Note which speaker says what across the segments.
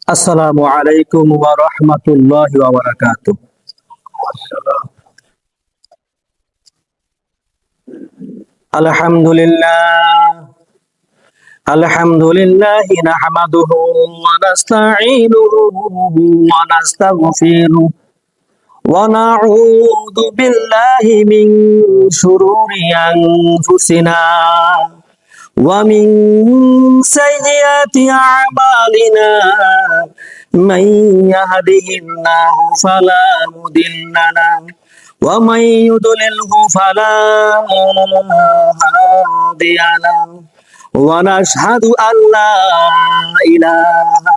Speaker 1: আসসালামু আলাইকুম ওয়া রাহমাতুল্লাহি ওয়া বারাকাতুহু। আলহামদুলিল্লাহ আলহামদুলিল্লাহি নাহমাদুহু ওয়া নাস্তাঈনুহু ওয়া নাস্তাগফিরুহু ওয়া নাউযু বিল্লাহি মিন শুরুরি আনফুসিনা ওয়া মিন সাইয়্যাতি আ'মালিনা মান ইয়াহদিহিল্লাহু ফালা মুদিল্লা লাহু ওয়া মান ইউদ্লিলহু ফালা হাদিয়া লাহু ওয়া নাশহাদু আল্লা ইলাহা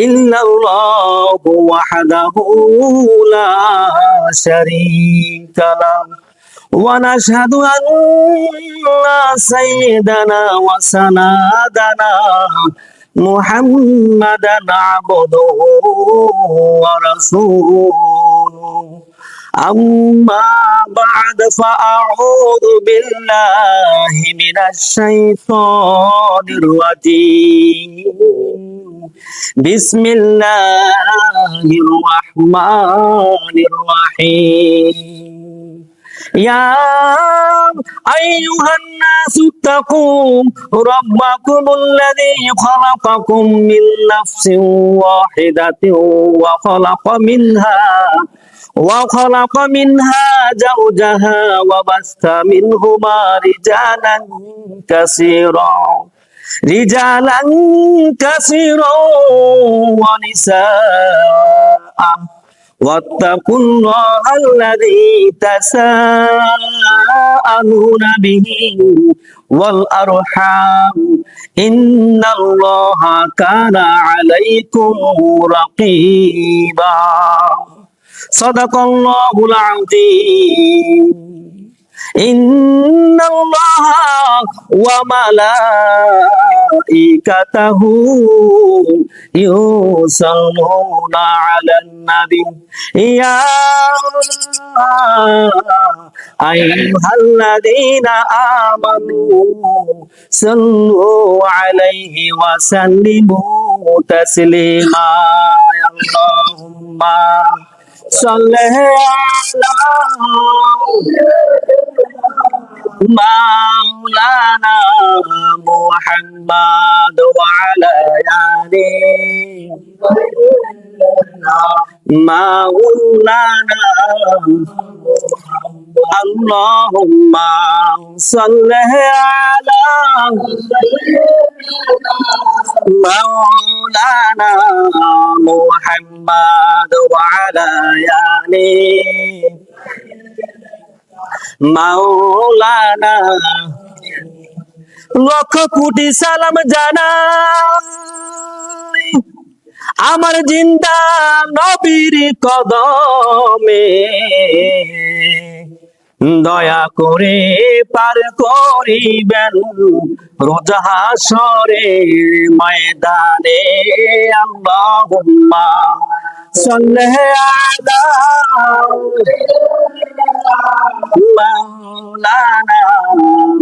Speaker 1: ইল্লাল্লাহু ওয়াহদাহু লা শারীকা লাহু ওয়া নাশহাদু আন্না সাইয়্যিদানা ওয়া সানাদানা মুহাম্মাদান আবদুহু ওয়া রাসূলুহু أما بعد فأعوذ بالله من الشيطان الرجيم بسم الله الرحمن الرحيم يا أيها الناس اتقوا ربكم الذي خلقكم من نفس واحدة وخلق منها زوجها وبث منهما رجالا كثيرا ونساء واتقوا الله الذي تساءلون به والأرحام إن الله كان عليكم رقيبا صدق الله العظيم إن الله وملائكته يصلون على النبي يا أيها الذين آمنوا صلوا عليه وسلموا تسليما اللهم صل على مولانا محمد وعلى آله مولانا اللهم صل على مولانا محمد وعلى آله মাওলানা লক্ষ কোটি সালাম জানাই আমার জিন্দা নবীর কদমে দয়া করে পার করিবেন রোজ হাশরের ময়দানে আল্লাহুম্মা সাল্লি আলা مولانا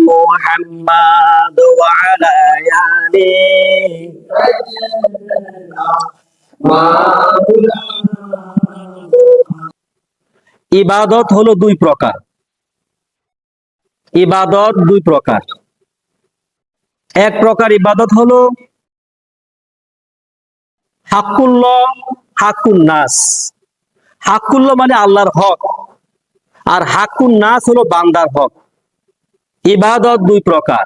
Speaker 1: محمد وعلى آله ইবাদত হলো দুই প্রকার। ইবাদত দুই প্রকার। এক প্রকার ইবাদত হলো হাক্কুল্লাহ, হাক্কুন নাস। হাক্কুল্লাহ মানে আল্লাহর হক, আর হাক্কুন নাস হলো বান্দার হক। ইবাদত দুই প্রকার।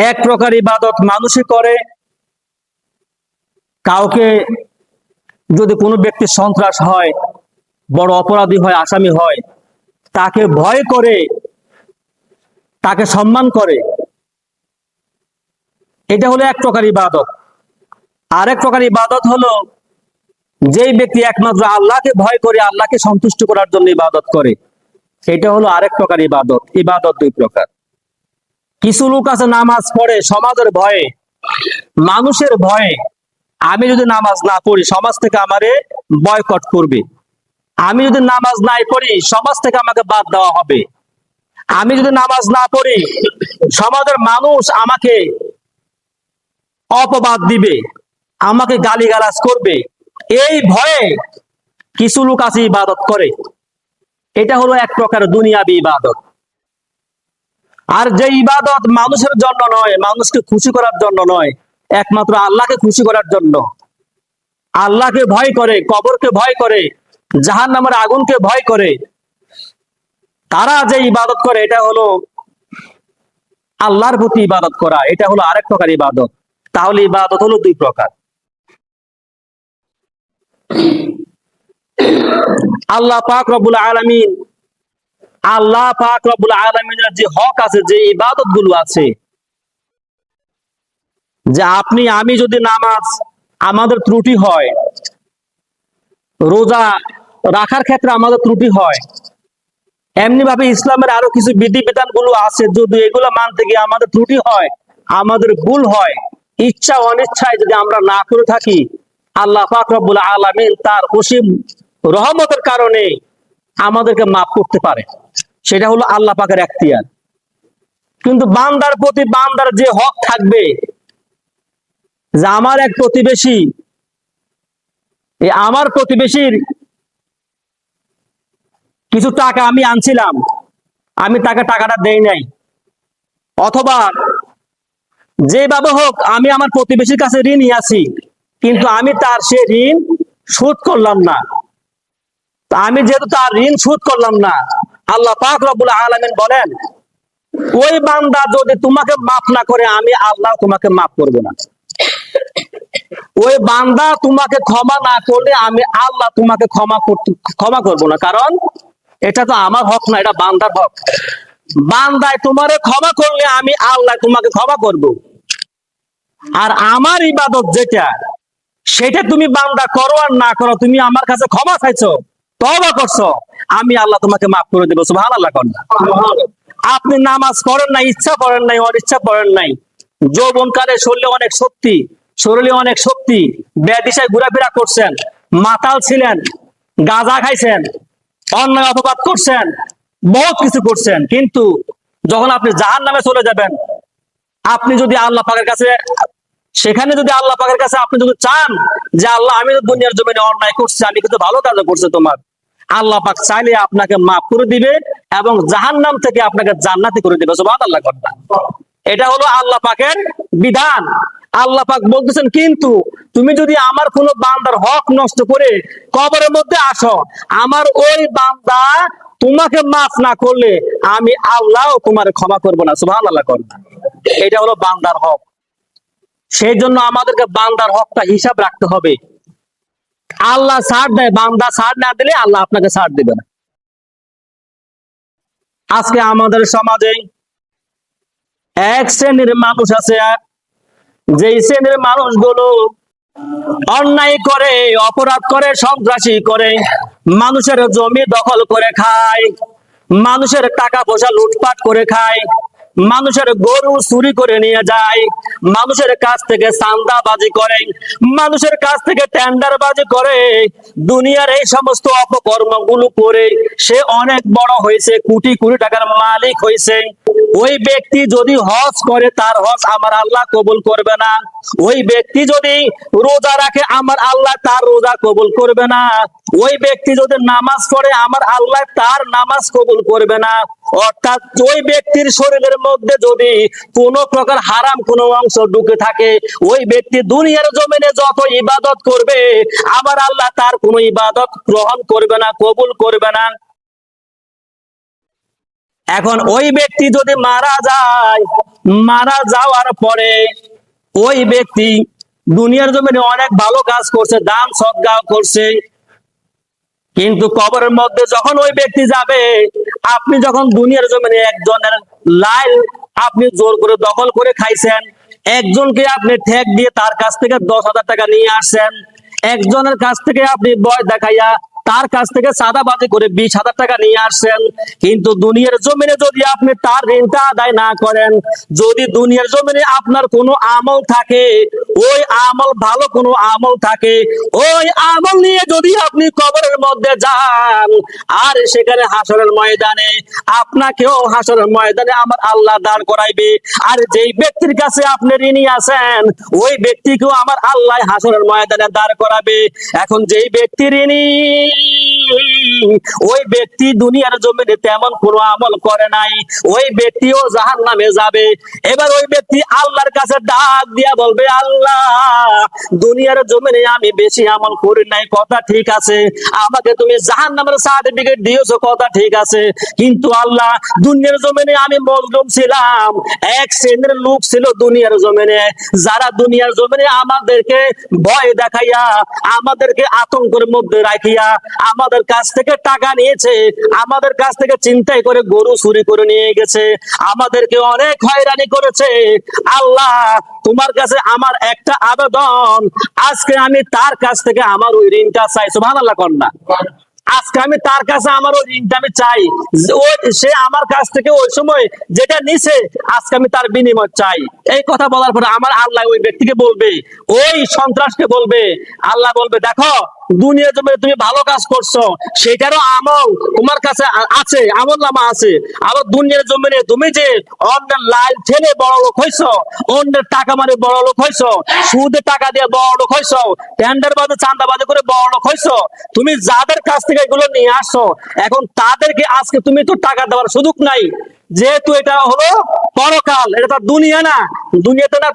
Speaker 1: এক প্রকার ইবাদত মানুষে করে, কাউকে যদি কোনো ব্যক্তি সন্ত্রাস হয়, বড় অপরাধী হয়, আসামি হয়, তাকে ভয় করে, তাকে সম্মান করে, এটা হলো এক প্রকার ইবাদত। আরেক প্রকার ইবাদত হলো যেই ব্যক্তি একমাত্র আল্লাহকে ভয় করে, আল্লাহকে সন্তুষ্ট করার জন্য ইবাদত করে, এটা হলো আরেক প্রকার ইবাদত। ইবাদত দুই প্রকার। কিছু লোক আছে নামাজ পড়ে সমাজের ভয়ে, মানুষের ভয়ে। আমি যদি নামাজ না পড়ি সমাজ থেকে আমারে বয়কট করবে, আমি যদি নামাজ নাই পড়ি সমাজ থেকে আমাকে বাদ দেওয়া হবে, আমি যদি নামাজ না পড়ি সমাজের মানুষ আমাকে অপবাদ দিবে, আমাকে গালিগালাজ করবে, এই ভয়ে কিছু লোক আছে ইবাদত করে। এটা হলো এক প্রকার দুনিয়াবি ইবাদত। আর যে ইবাদত মানুষের জন্য নয়, মানুষকে খুশি করার জন্য নয়, একমাত্র আল্লাহকে খুশি করার জন্য, আল্লাহকে ভয় করে, কবরকে ভয় করে, জাহান্নামের আগুনকে ভয় করে, তারা যে ইবাদত করে এটা হলো আল্লাহর প্রতি ইবাদত করা, এটা হলো আরেক প্রকার ইবাদত। তাহলে ইবাদত হলো দুই প্রকার। আল্লাহ পাক রব্বুল আলামিন, আল্লাহ পাক রব্বুল আলামিনের যে হক আছে, যে ইবাদত গুলো আছে, যে আপনি আমি যদি নামাজ আমাদের ত্রুটি হয়, রোজা রাখার ক্ষেত্রে আমাদের ত্রুটি হয়, এমনি ভাবে ইসলামের আরো কিছু বিধিবিধান গুলো আছে, যদি এগুলো মানতে গিয়ে আমাদের ত্রুটি হয়, আমাদের ভুল হয়, ইচ্ছা অনিচ্ছায় যদি আমরা না করে থাকি, আল্লাহ পাক রব্বুল আলামিন তার অসীম রহমতের কারণে আমাদেরকে মাফ করতে পারে। সেটা হলো আল্লাহ পাকের এখতিয়ার। কিন্তু বান্দার প্রতি বান্দার যে হক থাকবে, যে আমার এক প্রতিবেশী, আমার প্রতিবেশীর কিছু টাকা আমি আনছিলাম, আমি তাকে টাকাটা দেই নাই, অথবা যেভাবে হোক আমি আমার প্রতিবেশীর কাছে ঋণই আছি, কিন্তু আমি তার সে ঋণ শোধ করলাম না। আমি যেহেতু তার ঋণ শোধ করলাম না, আল্লাহ পাক রব্বুল আলামিন বলেন, ওই বান্দা যদি তোমাকে মাফ না করে, আমি আল্লাহ তোমাকে মাফ করব না। ওই বান্দা তোমাকে ক্ষমা না করলে, আমি আল্লাহ তোমাকে ক্ষমা করব না। কারণ এটা তো আমার হক না, এটা বান্দার হক। বান্দায় তোমারে ক্ষমা করলে আমি আল্লাহ তোমাকে ক্ষমা করব। আর আমার ইবাদত যেটা, সেটা তুমি বান্দা করো আর না করো, তুমি আমার কাছে ক্ষমা চাইছো, তওবা করছো, আমি আল্লাহ তোমাকে মাফ করে দেবো। সুবহানাল্লাহ। আপনি নামাজ পড়েন নাই, ইচ্ছা পড়েন নাই, অনিচ্ছা পড়েন নাই, যৌবনকালে শরীরে অনেক শক্তি, শরীরে অনেক শক্তি, বেদিশায় ঘোরাফেরা করছেন, মাতাল ছিলেন, গাঁজা খাইছেন, অন্যায় অপবাদ করছেন, বহুত কিছু করছেন, কিন্তু যখন আপনি জাহান্নামে চলে যাবেন, আপনি যদি আল্লাহ পাকের কাছে, সেখানে যদি আল্লাহ পাকের কাছে আপনি যদি চান যে আল্লাহ আমি তো দুনিয়ার জমিনে অন্যায় করছি, আমি কিন্তু ভালো কাজ করছি তোমার, আল্লাহ পাক চাইলে আপনাকে মাফ করে দিবে এবং জাহান্নাম থেকে আপনাকে জান্নাতি করে দিবে। সুবহানাল্লাহ। এটা হলো আল্লাহ পাকের বিধান। আল্লাহ পাক বলতেছেন, কিন্তু তুমি যদি আমার কোন বান্দার হক নষ্ট করে কবরের মধ্যে আসো, আমার ওই বান্দা তোমাকে মাফ না করলে আমি আল্লাহ তোমার ক্ষমা করবো না। সুবহানাল্লাহ। এটা হলো বান্দার হক। সেই জন্য আমাদেরকে বান্দার হকটা হিসাব রাখতে হবে। আল্লাহ ছাড় দেয়, বান্দা ছাড় না দিলে আল্লাহ আপনাকে ছাড় দিবে না। আজকে আমাদের সমাজে এক শ্রেণীর মানুষ আছে, যেই শ্রেণীর মানুষগুলো অন্যায় করে, অপরাধ করে, সন্ত্রাসী করে, মানুষের জমি দখল করে খায়, মানুষের টাকা পয়সা লুটপাট করে খায়, মানুষের গরু চুরি করে নিয়ে যায়, মানুষের কাছ থেকে চাঁদাবাজি করে, মানুষের কাছ থেকে টেন্ডারবাজি করে, দুনিয়ার এই সমস্ত অপকর্মগুলো করে সে অনেক বড় হয়েছে, কোটি কোটি টাকার মালিক হয়েছে। ওই ব্যক্তি যদি হজ করে, তার হজ আমার আল্লাহ কবুল করবে না। ওই ব্যক্তি যদি রোজা রাখে, আমার আল্লাহ তার রোজা কবুল করবে না। ওই ব্যক্তি যদি নামাজ পড়ে, আমার আল্লাহ তার নামাজ কবুল করবে না। অর্থাৎ ওই ব্যক্তির শরীরের মধ্যে যদি কোনো প্রকার হারাম কোনো অংশ ঢুকে থাকে, ওই ব্যক্তি দুনিয়ার জমিনে যত ইবাদত করবে, আমার আল্লাহ তার কোনো ইবাদত গ্রহণ করবে না, কবুল করবে না। এখন ওই ব্যক্তি যদি মারা যায়, মারা যাওয়ার পরে ওই ব্যক্তি দুনিয়ার জমিনে অনেক ভালো কাজ করছে, দান সদকা করছে, কিন্তু কবরের মধ্যে যখন ওই ব্যক্তি যাবে, আপনি যখন দুনিয়ার জমিনে একজনের লাইল আপনি জোর করে দখল করে খাইছেন, একজনকে আপনি ঠেক দিয়ে তার কাছ থেকে 10,000 টাকা নিয়ে আসছেন, একজনের কাছ থেকে আপনি ভয় দেখাইয়া তার কাছ থেকে চাঁদাবাজি করে 20,000 টাকা নিয়ে আসছেন, কিন্তু দুনিয়ার জমিনে যদি আপনি তার ঋণটা আদায় না করেন, যদি দুনিয়ার জমিনে আপনার কোনো আমল থাকে, ওই আমল ভালো কোনো আমল থাকে, ওই আমল নিয়ে যদি আপনি কবরের মধ্যে যান, আর সেখানে হাসরের ময়দানে আপনাকেও হাসরের ময়দানে আমার আল্লাহ দাঁড় করাইবে, আর যেই ব্যক্তির কাছে আপনি ঋণী আছেন ওই ব্যক্তিকেও আমার আল্লাহ হাসরের ময়দানে দাঁড় করাবে। এখন যেই ব্যক্তি ঋণী, ওই ব্যক্তি দুনিয়ার জমিনে তেমন কোনো আমল করে নাই, ওই ব্যক্তিও জাহান্নামে যাবে। এবার ওই ব্যক্তি আল্লাহর কাছে ডাক দিয়া বলবে, আল্লাহ দুনিয়ার জমিনে আমি বেশি আমল করি নাই, কথা ঠিক আছে, আমাকে তুমি জাহান্নামের সার্টিফিকেট দিয়েছো, কথা ঠিক আছে, কিন্তু আল্লাহ দুনিয়ার জমিনে আমি মজলুম ছিলাম। এক শ্রেণীর লোক ছিল দুনিয়ার জমিনে, যারা দুনিয়ার জমিনে আমাদেরকে ভয় দেখাইয়া, আমাদেরকে আতঙ্কের মধ্যে রাখিয়া আমাদের কাছ থেকে টাকা নিয়েছে, আমাদের কাছ থেকে চিন্তাই করে গরু চুরি করে নিয়ে গেছে, আমাদেরকে অনেক হয়রানি করেছে। আল্লাহ তোমার কাছে আমার একটা আবেদন, আজকে আমি তার কাছ থেকে আমার ওই ঋণটা চাই। সুবহানাল্লাহ কন্যা, আজকে আমি তার কাছে আমার ওই ঋণটা আমি চাই, সে আমার কাছ থেকে ওই সময় যেটা নিছে আজকে আমি তার বিনিময় চাই। এই কথা বলার পরে আমার আল্লাহ ওই ব্যক্তিকে বলবে, ওই সন্ত্রাসকে বলবে, আল্লাহ বলবে, দেখো দুনিয়ার জমিনে তুমি ভালো কাজ করছো, সেটারও আমল তোমার কাছে আছে, আমল নামা আছে। আবার দুনিয়ার জমিনে তুমি যে অন্যের লাল ঠেলে বড় লোক হইছো, অন্যের টাকা মানে বড় লোক হইছো, সুদে টাকা দিয়ে বড় লোক হইছো, টেন্ডার বাজে চাঁদাবাজি করে বড় লোক হইছো, তুমি যাদের কাছ থেকে এগুলো নিয়ে আসছো, এখন তাদেরকে আজকে তুমি তো টাকা দেওয়ার সুযোগ নাই, যেহেতু এটা হলো পরকাল, এটা তো দুনিয়া না, দুনিয়াতে না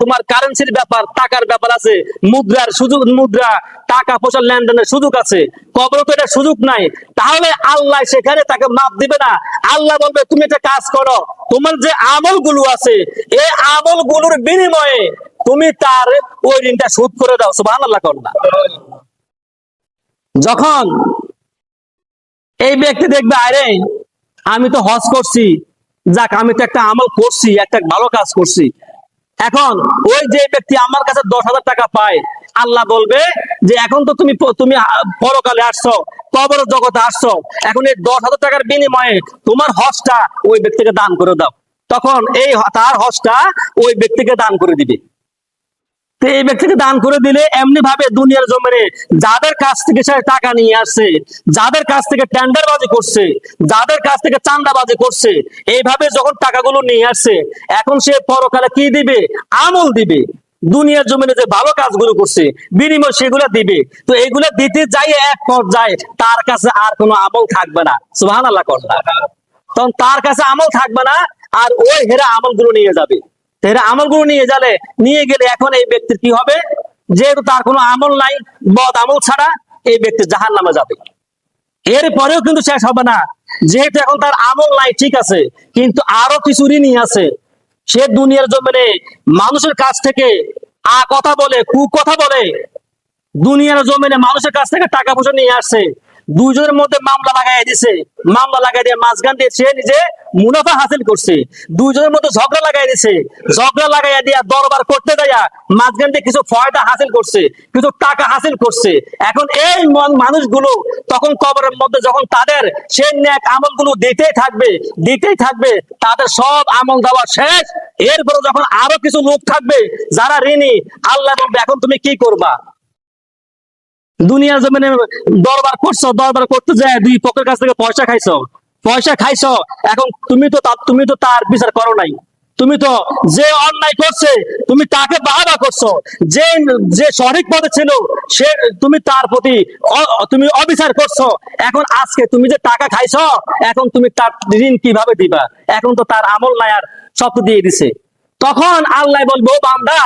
Speaker 1: তোমার কারেন্সির ব্যাপার, টাকার ব্যাপার আছে, মুদ্রার সুযোগ, মুদ্রা টাকা পয়সার লেনদেনের সুযোগ আছে, কবরে তো এটা সুযোগ নাই। তাহলে আল্লাহ সেখানে তাকে মাপ দিবে না। আল্লাহ বলবে, তুমি একটা কাজ করো, তোমার যে আমল গুলো আছে এই আমল গুলোর বিনিময়ে তুমি তার ওই ঋণটা শোধ করে দাও। সুবহানাল্লাহ কন্যা, যখন এই ব্যক্তি দেখবে, আরে আমি তো হজ করছি, যাক আমি তো একটা আমল করছি, একটা ভালো কাজ করছি, এখন ওই যে ব্যক্তি আমার কাছে 10,000 টাকা পায়, আল্লাহ বলবে যে এখন তো তুমি তুমি পরকালে আসছো, কবর জগতে আসছো, এখন এই 10,000 টাকার বিনিময়ে তোমার হজটা ওই ব্যক্তিকে দান করে দাও। তখন এই তার হজটা ওই ব্যক্তিকে দান করে দিবে। তো এই ব্যক্তিকে দান করে দিলে এমনি ভাবে দুনিয়ার জমিনে যাদের কাছ থেকে সে টাকা নিয়ে আসছে, যাদের কাছ থেকে টেন্ডারবাজি করছে, যাদের কাছ থেকে চাঁদাবাজি করছে, এইভাবে যখন টাকাগুলো নিয়ে আসছে, এখন সে পরকালে কি দিবে? আমল দিবে। দুনিয়ার জমিনে যে ভালো কাজগুলো করছে বিনিময় সেগুলো দিবে। তো এগুলো দিতে যাই এক পর্যায়ে তার কাছে আর কোনো আমল থাকবে না। সুবহানাল্লাহ কন্যা, তখন তার কাছে আমল থাকবে না, আর ওই হেরা আমলগুলো নিয়ে যাবে। এরা আমলগুলো নিয়ে গেলে এখন এই ব্যক্তির কি হবে? যেহেতু তার কোনো আমল নাই, বদ আমল ছাড়া এই ব্যক্তি জাহান্নামে যাবে। এরপরেও কিন্তু শেষ হবে না, যেহেতু এখন তার আমল নাই, ঠিক আছে, কিন্তু আরো কিছু ঋণী আছে। সে দুনিয়ার জমিনে মানুষের কাছ থেকে কথা বলে, কুকথা বলে, দুনিয়ার জমিনে মানুষের কাছ থেকে টাকা পয়সা নিয়ে আসছে, দুইজনের মধ্যে মামলা লাগাই দিছে, মামলা লাগাই দিয়ে মাঝখান দিয়ে সে নিজে মুনাফা হাসিল করছে, দুইজনের মধ্যে ঝগড়া লাগাই দিছে, ঝগড়া লাগাইয়া দিয়া দরবার করতে দেয়া মাঝখান দিয়ে কিছু ফয়দা হাসিল করছে, কিছু টাকা হাসিল করছে। এখন এই মানুষগুলো তখন কবরের মধ্যে যখন তাদের সেই ন্যাক আমলগুলো দিতেই থাকবে, তাদের সব আমল দেওয়া শেষ। এরপরে যখন আরো কিছু লোক থাকবে যারা ঋণী, আল্লাহ বলবে এখন তুমি কি করবা? দুনিয়ার জমিনে দরবার করছো, দরবার করতে যায় দুই পক্ষের কাছ থেকে পয়সা খাইছো, এখন তুমি তো তার বিচার করো নাই, তুমি তো যে অন্যায় করছে তুমি তাকে বাহাবা করছো, যে সঠিক পথে ছিল সে তুমি তার প্রতি তুমি অবিচার করছো। এখন আজকে তুমি যে টাকা খাইছো, এখন তুমি তার ঋণ কিভাবে দিবা? এখন তো তার আমল নাই, আর সব দিয়ে দিছে। তখন আল্লাহ বলবো, বান্দা,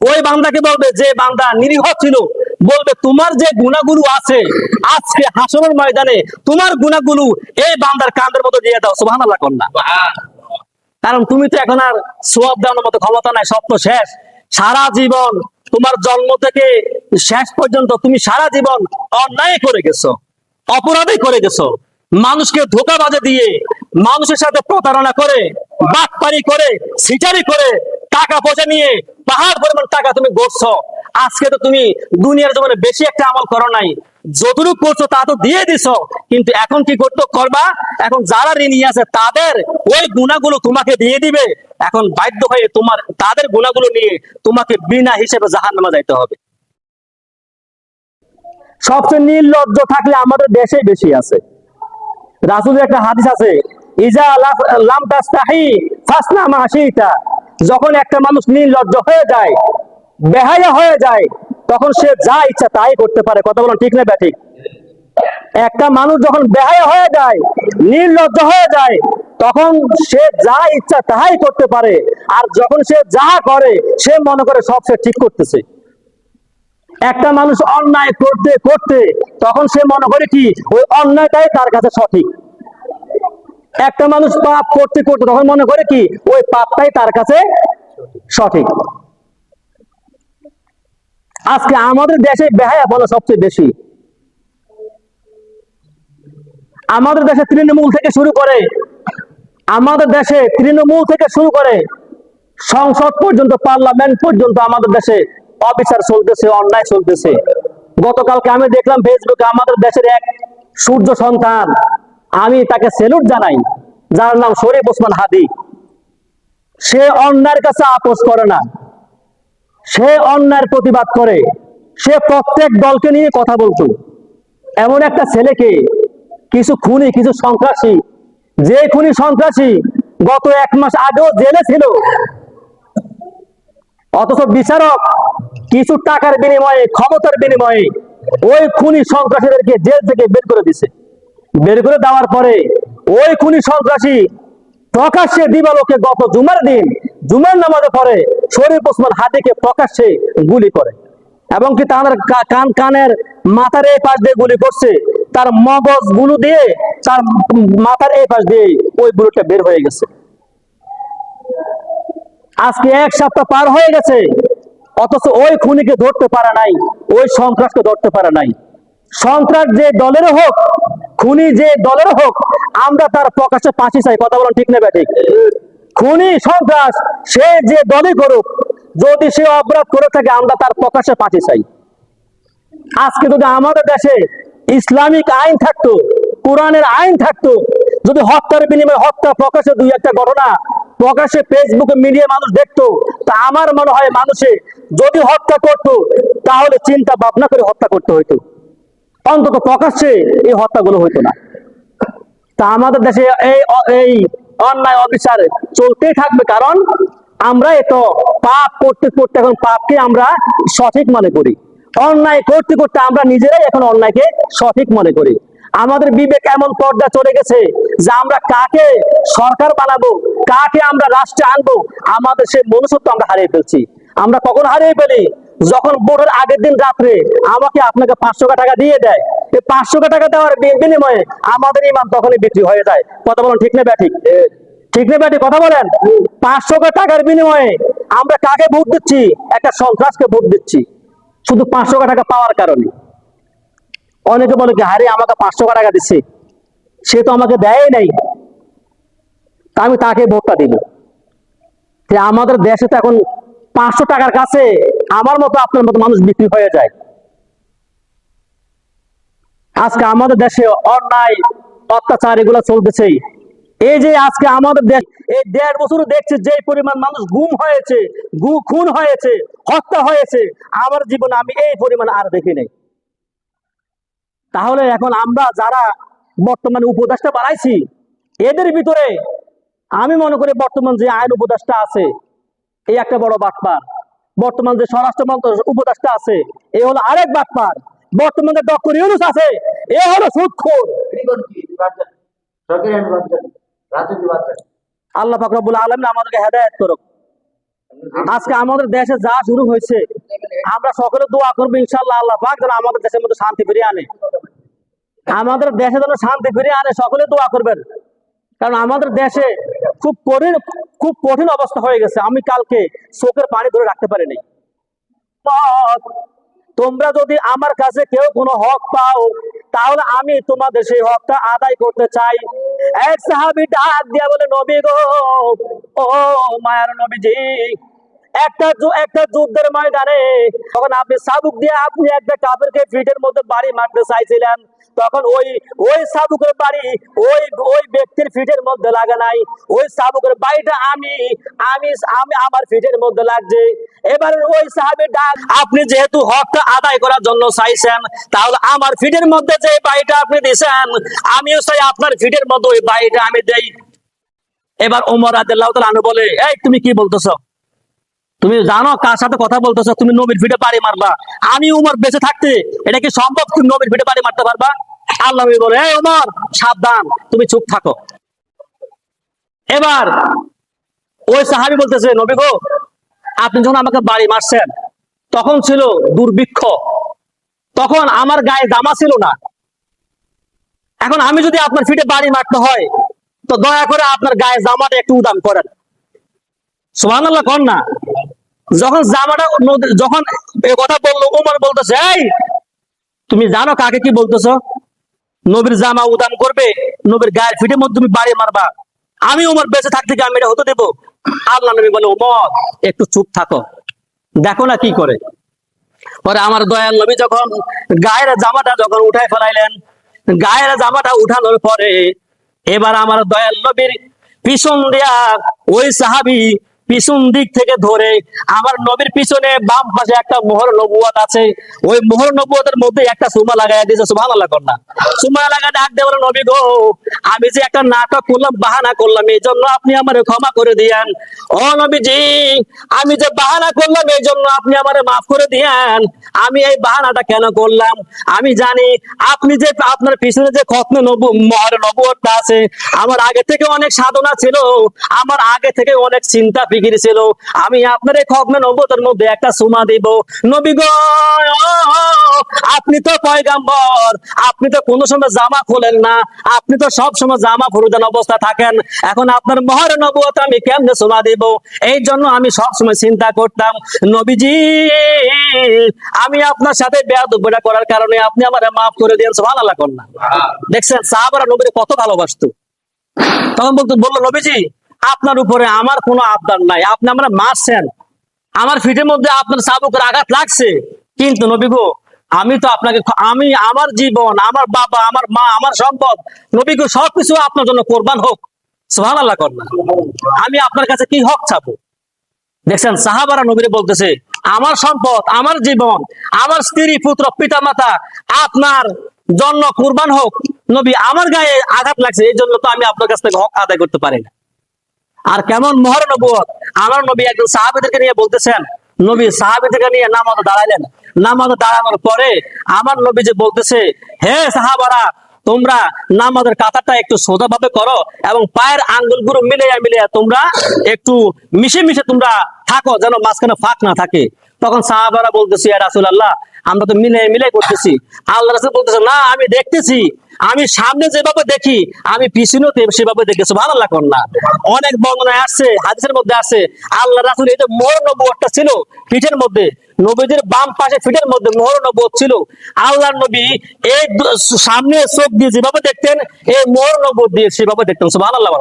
Speaker 1: ওই বান্দাকে বলবে, যে বান্দা নিরীহ ছিল, বলবে তোমার যে গুনাহগুলো আছে আজকে হাসরের ময়দানে তোমার গুনাহগুলো এই বান্দার কাঁধের মতো দিয়ে দাও। সুবহানাল্লাহ কন্যা, কারণ তুমি তো এখন আর সওয়াব দেওয়ার মতো ক্ষমতা নাই, সব তো শেষ। সারা জীবন তোমার জন্ম থেকে শেষ পর্যন্ত তুমি সারা জীবন অন্যায় করে গেছো, অপরাধই করে গেছো, মানুষকে ধোঁকাবাজে দিয়ে, মানুষের সাথে প্রতারণা করে, বাটপারি করে, সিটারি করে, টাকা পয়সা নিয়ে পাহাড় পরিমাণ টাকা তুমি গড়ছো। আজকে তো তুমি দুনিয়ার জীবনে বেশি একটা আমল করো নাই, যতটুকু করছো তা তো দিয়ে দিছো, কিন্তু এখন কি করতে করবা? এখন যারা ঋণী আছে তাদের ওই গুণাগুলো তোমাকে দিয়ে দিবে। এখন বাধ্য হয়ে তোমার তাদের গুণাগুলো নিয়ে তোমাকে বিনা হিসেবে জাহান্নামে যাইতে হবে। সবচেয়ে নির্লজ্জ থাকলে আমাদের দেশে বেশি আছে। রাসূলের একটা হাদিস আছে, ইজা লাম তাস্তাহি ফাসনা মা শিতা। যখন একটা মানুষ নির্লজ্জ হয়ে যায়, বেহায়া হয়ে যায়, তখন সে যা ইচ্ছা তাই করতে পারে। কথা বলেন ঠিক না ব্যাঠিক? একটা মানুষ যখন বেহায়া হয়ে যায়, নির্লজ্জ হয়ে যায়, তখন সে যা ইচ্ছা তাই করতে পারে। আর যখন সে যা করে সে মনে করে সব সে ঠিক করতেছে। একটা মানুষ অন্যায় করতে করতে তখন সে মনে করে কি ওই অন্যায়টাই তার কাছে সঠিক। একটা মানুষ পাপ করতে করতে তখন মনে করে কি ওই পাপটাই তার কাছে সঠিক। আজকে আমাদের দেশে বেহায়াপনা সবচেয়ে বেশি। আমাদের দেশে তৃণমূল থেকে শুরু করে সংসদ পর্যন্ত, পার্লামেন্ট পর্যন্ত আমাদের দেশে অবিচার চলতেছে, অন্যায় চলতেছে। গতকালকে আমি দেখলাম ফেসবুকে আমাদের দেশের এক সূর্য সন্তান, আমি তাকে সেলুট জানাই, যার নাম শরীফ ওসমান হাদি। সে অন্যায়ের কাছে আপোষ করে না, সে অন্যায়ের প্রতিবাদ করে, সে প্রত্যেক দলকে নিয়ে কথা বলতো। এমন একটা ছেলেকে কিছু খুনি, কিছু সন্ত্রাসী, যে খুনি সন্ত্রাসী গত 1 মাস আগেও জেলে ছিল, অথচ বিচারক কিছু টাকার বিনিময়ে, ক্ষমতার বিনিময়ে ওই খুনি সন্ত্রাসীদেরকে জেল থেকে বের করে দিছে। বের করে দেওয়ার পরে ওই খুনি সন্ত্রাসী প্রকাশ্যে দিবালোকে গত জুমার দিন জুমার নামাজে পড়ে শরীফ ওসমান হাদিকে প্রকাশ্যে গুলি করে, এবং কি তার কানের মাথার এই পাশ দিয়ে গুলি করছে, তার মগজ গুলো দিয়ে তার মাথার এই পাশ দিয়ে ওই বুলেটটা বের হয়ে গেছে। আজকে 1 সপ্তাহ পার হয়ে গেছে, অথচ ওই খুনিকে ধরতে পারে নাই, ওই সন্ত্রাসকে ধরতে পারে নাই। সন্ত্রাস যে দলের হোক, খুনি যে দলের হোক, আমরা তার প্রকাশ্যে ফাঁসি চাই। কথা বলেন ঠিক না ব্যাঠিক? খুনি সন্ত্রাস সে যে দলই করুক, যদি সে অপরাধ করে থাকে আমরা তার প্রকাশ্যে ফাঁসি চাই। আজকে যদি আমাদের দেশে ইসলামিক আইন থাকতো, কোরআনের আইন থাকতো, যদি হত্যার বিনিময়ে হত্যা প্রকাশ্যে 2-1টা ঘটনা প্রকাশ্যে ফেসবুকে মিডিয়া মানুষ দেখতো, তা আমার মনে হয় মানুষে যদি হত্যা করতো তাহলে চিন্তা ভাবনা করে হত্যা করতে হইতো, অন্তত প্রকাশ্যে এই হত্যাগুলো হইতো না। তা আমাদের দেশে এই অন্যায় অবিচার চলতেই থাকবে, কারণ আমরা এত পাপ করতে করতে এখন পাপকে আমরা সঠিক মনে করি, অন্যায় করতে করতে আমরা নিজেরাই এখন অন্যায়কে সঠিক মনে করি। আমাদের বিবেক এমন পর্দা চলে গেছে যে আমরা কাকে সরকার বানাবো, কাকে আমরা রাষ্ট্রে আনবো, আমাদের সেই মনুষ্যত্ব আমরা হারিয়ে ফেলছি। আমরা কখন হারিয়ে ফেলি? যখন ভোটের আগের দিন রাত্রে আমাকে আপনাকে 500 টাকা দিয়ে দেয়, এই 500 টাকা দেওয়ার বিনিময়ে আমাদের ইমান তখনই বিক্রি হয়ে যায়। কথা বলেন ঠিক না ব্যাঠিক? ঠিক না ব্যাঠিক? কথা বলেন। 500 টাকার বিনিময়ে আমরা কাকে ভোট দিচ্ছি? একটা সন্ত্রাসকে ভোট দিচ্ছি, শুধু 500 টাকা পাওয়ার কারণে। অনেকে বলে কি হারে আমাকে 500 টাকা দিচ্ছে, সে তো আমাকে দেয় নাই, আমি তাকে ভোটটা দিব। আমাদের দেশে তো এখন 500 টাকার কাছে আমার মতো আপনার মতো মানুষ বিক্রি হয়ে যায়। আজকে আমাদের দেশে অন্যায় অত্যাচার এগুলো চলতেছে। এই যে আজকে আমাদের দেশ এই 1.5 বছর দেখছে যে পরিমাণ মানুষ গুম হয়েছে, খুন হয়েছে, হত্যা হয়েছে, আমার জীবনে আমি এই পরিমাণ আর দেখি নাই। তাহলে এখন আমরা যারা বর্তমানে উপদেষ্টা বানাইছি, এদের ভিতরে আমি মনে করি বর্তমান যে আইন উপদেষ্টা আছে এই একটা বড় বাটপার, বর্তমান যে স্বরাষ্ট্র মন্ত্রক উপদেষ্টা আছে এই হলো আরেক বাটপার, বর্তমান যে ডক্টর ইউনূস আছে এ হলো সুদখোর। আল্লাহ পাক রব্বুল আলামিন আমাদেরকে হেদায়েত করুক। আজকে আমাদের দেশে যা শুরু হয়েছে আমরা সকলে দোয়া করবো ইনশাআল্লাহ আল্লাহ পাক যেন আমাদের দেশের মধ্যে শান্তি ফিরিয়ে আনে, আমাদের দেশে যেন শান্তি ফিরিয়ে আনে, সকলে দোয়া করবেন। কারণ আমাদের দেশে খুব কঠিন অবস্থা হয়ে গেছে, আমি কালকে চোখের পানি ধরে রাখতে পারিনি। তোমরা যদি আমার কাছে কেউ কোনো হক পাও তাহলে আমি তোমাদের সেই হকটা আদায় করতে চাই। এক সাহাবী ডাক দিয়া বলে, নবী গো, ও মায়ার নবীজি, একটা যুদ্ধের ময়দানে তখন আপনি চাবুক দিয়ে আপনি একটা কাফেরকে পিঠের মধ্যে বাড়ি মারতে চাইছিলেন, তখন ওই চাবুকের বাড়ি ওই ওই ব্যক্তির পিঠের মধ্যে লাগা নাই, ওই চাবুকের বাড়িটা আমি আমি আমি আমার পিঠের মধ্যে লাগছে। এবার ওই সাহাবীর ডাক, আপনি যেহেতু হকটা আদায় করার জন্য চাইছেন, তাহলে আমার পিঠের মধ্যে যে বাড়িটা আপনি দিয়েছেন আমিও চাই আপনার পিঠের মধ্যে ওই বাড়িটা আমি দেই। এবার ওমর রাদিয়াল্লাহু তাআলা আনহু বলে, এই তুমি কি বলতেছো? তুমি জানো কার সাথে কথা বলতেছো? তুমি নবীর পিঠে বাড়ি মারবা? আমি উমর বেঁচে থাকতে এটা কি সম্ভব? তুমি নবীর পিঠে বাড়ি মারতে পারবা? আল্লাহ নবী বলে, এই ওমর সাবধান, তুমি চুপ থাকো। এবার ওই সাহাবী বলতেছে, নবী গো, আপনি যখন আমাকে বাড়ি মারছেন তখন ছিল দুর্ভিক্ষ, তখন আমার গায়ে জামা ছিল না। এখন আমি যদি আপনার পিঠে বাড়ি মারতে হয় তো দয়া করে আপনার গায়ে জামাটা একটু উদাম করেন। সুবহানাল্লাহ কোন না? যখন জামাটা যখন এই কথা বললো, ওমর বলতেছে, এই তুমি জানো কাকে কি বলতেছো? নবীর জামা উদাম করবে, নবীর গায়ের পিঠের মধ্যে তুমি বাড়ি মারবা? আমি ওমর বেঁচে থাকতে কি আমি এটা হতে দেবো? আল্লাহ নবী বলে, ওমর একটু চুপ থাকো, দেখো না কি করে। পরে আমার দয়াল নবী যখন গায়ের জামাটা যখন উঠাই ফেলাইলেন, গায়ের জামাটা উঠানোর পরে এবার আমার দয়াল নবীর পিছন দিয়া ওই সাহাবী পিছন দিক থেকে ধরে আমার নবীর পিছনে বাম পাশে একটা মোহর নবুয়ত আছে, ওই মোহর নবুয়তের মধ্যে একটা সুমা লাগাই দিয়েছে। সুবহানাল্লাহ কন্যা সুমা লাগাই ডাক দিয়ে বলে, নবী গো, আমি যে একটা নাটক করলাম, বাহানা করলাম, এই জন্য আপনি আমার ক্ষমা করে দিয়েন। ও নবীজি, আমি যে বাহানা করলাম এই জন্য আপনি আমারে মাফ করে দিয়েন। আমি এই বাহানাটা কেন করলাম? আমি জানি আপনি যে আপনার পিছনে যে খতমে মোহর নবুয়তটা আছে, আমার আগে থেকে অনেক সাধনা ছিল, আমার আগে থেকে অনেক চিন্তা ফিকির ছিল, আমি আপনার এই খতমে নবুয়তের মধ্যে একটা সুমা দিব। নবী গো, আপনি তো পয়গাম্বর, আপনি তো কোনো সময় জামা খোলেন না, আপনি তো সব সময় জামা পরিধান অবস্থা থাকেন, এখন আপনার মোহর নবুয়ত আমি কেমনে সুমা দিব? এই জন্য আমি সব সময় চিন্তা করতাম, নবীজি আমি আপনার সাথে বেয়াদবিটা করার কারণে আপনি আমারে মাফ করে দিয়েন। সুবহানাল্লাহ কন্যা দেখছেন সাহাবারা নবীরে কত ভালোবাসতো। তখন বললো, নবীজি আপনার উপরে আমার কোনো আবদার নাই, আপনি আমরা মারছেন, আমার পিঠের মধ্যে আপনার চাবুকের আঘাত লাগছে, কিন্তু নবী গো, আমি তো আপনাকে আমি আমার জীবন, আমার বাবা, আমার মা, আমার সম্পদ, নবী গো, সবকিছু আপনার জন্য কোরবান হোক। সুবহানাল্লাহ কন্যা আমি আপনার কাছে কি হক চাবো? দেখছেন সাহাবারা নবীরে বলতেছে, আমার সম্পদ, আমার জীবন, আমার স্ত্রী, পুত্র, পিতা মাতা আপনার জন্য কুরবান হোক। নবী আমার গায়ে আঘাত লাগছে, এই জন্য তো আমি আপনার কাছ থেকে হক আদায় করতে পারি না। আর কেমন মোহর নবুয়ত! আমার নবী একজন সাহাবীদেরকে নিয়ে বলতেছেন, নবী সাহাবীদেরকে নিয়ে নামাজে দাঁড়াইলেন, নামাজে দাঁড়ানোর পরে আমার নবী যে বলতেছে, হে সাহাবারা, তোমরা নামাজের কাতারটা একটু সোজা ভাবে করো এবং পায়ের আঙ্গুলগুলো মিলিয়ে মিলিয়ে তোমরা একটু মিশে মিশে তোমরা থাকো, যেন মাঝখানে ফাঁক না থাকে। তখন সাহাবারা বলতেছি, ইয়া রাসূলুল্লাহ, আমরা তো মিলে মিলে করতেছি। আল্লাহ রাসূল বলতেছে, না, আমি দেখতেছি, আমি সামনে যেভাবে দেখি আমি পিছনেও সেভাবে দেখি। সুবহানাল্লাহ কন্যা অনেক বর্ণনায় আসছে, হাদিসের মধ্যে আছে, আল্লাহ রাসূল এই যে মোহর নবুয়তটা ছিল পিঠের মধ্যে, নবীদের বাম পাশে পিঠের মধ্যে মোহর নবুয়ত ছিল, আল্লাহর নবী এই সামনে চোখ দিয়ে যেভাবে দেখতেন, এই মোহর নবুয়ত দিয়ে সেভাবে দেখতেন। সুবহানাল্লাহ।